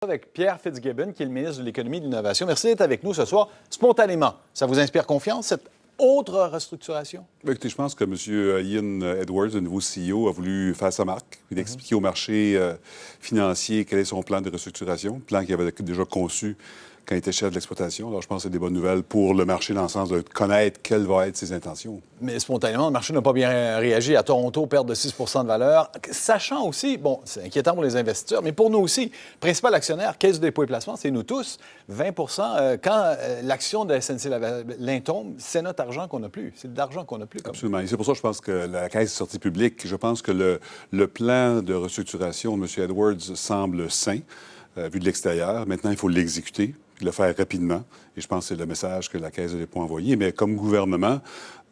Avec Pierre Fitzgibbon, qui est le ministre de l'Économie et de l'Innovation. Merci d'être avec nous ce soir, spontanément. Ça vous inspire confiance, cette autre restructuration? Écoutez, je pense que M. Ian Edwards, le nouveau CEO, a voulu faire sa marque, puis d'expliquer au marché financier quel est son plan de restructuration, plan qu'il avait déjà conçu quand il était chef de l'exploitation. Alors, je pense que c'est des bonnes nouvelles pour le marché dans le sens de connaître quelles vont être ses intentions. Mais spontanément, le marché n'a pas bien réagi. À Toronto, perte de 6 de valeur. Sachant aussi, bon, c'est inquiétant pour les investisseurs, mais pour nous aussi, le principal actionnaire, Caisse de dépôt et placement, c'est nous tous. 20 quand l'action de SNC-Lavalin tombe, c'est notre argent qu'on n'a plus. C'est de l'argent qu'on n'a plus. Absolument. Et c'est pour ça que je pense que la Caisse est sortie publique. Je pense que le plan de restructuration de M. Edwards semble sain, vu de l'extérieur. Maintenant, il faut l'exécuter, puis le faire rapidement. Et je pense que c'est le message que la Caisse de dépôt a envoyé. Mais comme gouvernement,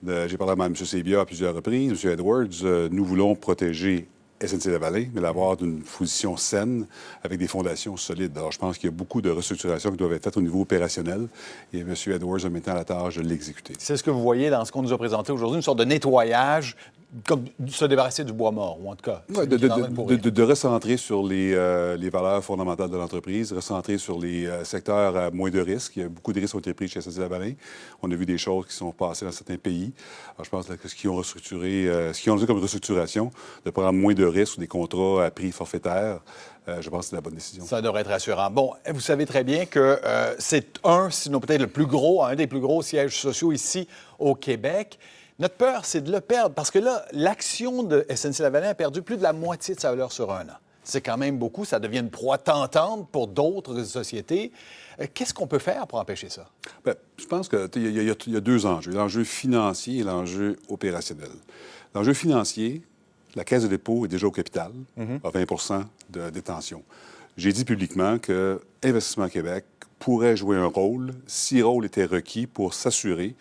j'ai parlé à M. Sebia à plusieurs reprises. M. Edwards, nous voulons protéger SNC-Lavalin, mais l'avoir d'une position saine avec des fondations solides. Alors, je pense qu'il y a beaucoup de restructurations qui doivent être faites au niveau opérationnel et M. Edwards a maintenant la tâche de l'exécuter. C'est ce que vous voyez dans ce qu'on nous a présenté aujourd'hui, une sorte de nettoyage, comme se débarrasser du bois mort, ou en tout cas... Ouais, de recentrer sur les valeurs fondamentales de l'entreprise, recentrer sur les secteurs à moins de risques. Il y a beaucoup de risques qui ont été pris chez SNC-Lavalin. On a vu des choses qui sont passées dans certains pays. Alors, je pense que ce qu'ils ont restructuré, ce qu'ils ont dit comme restructuration, de prendre moins de risques ou des contrats à prix forfaitaire, je pense que c'est la bonne décision. Ça devrait être rassurant. Bon, vous savez très bien que c'est sinon peut-être le plus gros, un des plus gros sièges sociaux ici au Québec. Notre peur, c'est de le perdre parce que là, l'action de SNC-Lavalin a perdu plus de la moitié de sa valeur sur un an. C'est quand même beaucoup. Ça devient une proie tentante pour d'autres sociétés. Qu'est-ce qu'on peut faire pour empêcher ça? Bien, je pense qu'il y a deux enjeux, l'enjeu financier et l'enjeu opérationnel. L'enjeu financier, la Caisse de dépôt est déjà au capital, à 20 de détention. J'ai dit publiquement que Investissement Québec pourrait jouer un rôle, si rôle était requis, pour s'assurer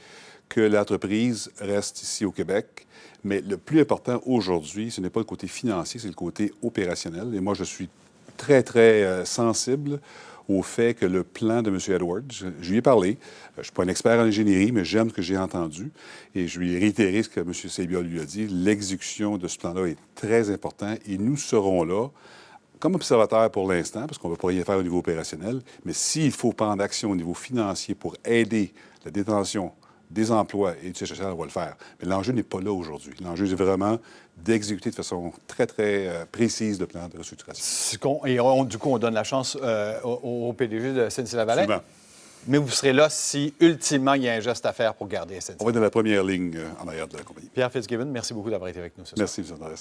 que l'entreprise reste ici au Québec. Mais le plus important aujourd'hui, ce n'est pas le côté financier, c'est le côté opérationnel. Et moi, je suis très, très sensible au fait que le plan de M. Edwards, je lui ai parlé, je ne suis pas un expert en ingénierie, mais j'aime ce que j'ai entendu, et je lui ai réitéré ce que M. Sebia lui a dit. L'exécution de ce plan-là est très importante, et nous serons là comme observateurs pour l'instant, parce qu'on ne va pas rien faire au niveau opérationnel, mais s'il faut prendre action au niveau financier pour aider la détention des emplois et du siège social, on va le faire. Mais l'enjeu n'est pas là aujourd'hui. L'enjeu, c'est vraiment d'exécuter de façon très, très précise le plan de restructuration. Et du coup, on donne la chance au PDG de SNC-Lavalin. Absolument. Mais vous serez là si, ultimement, il y a un geste à faire pour garder SNC. On va être dans la première ligne en arrière de la compagnie. Pierre Fitzgibbon, merci beaucoup d'avoir été avec nous ce soir. Merci, M. Andrés.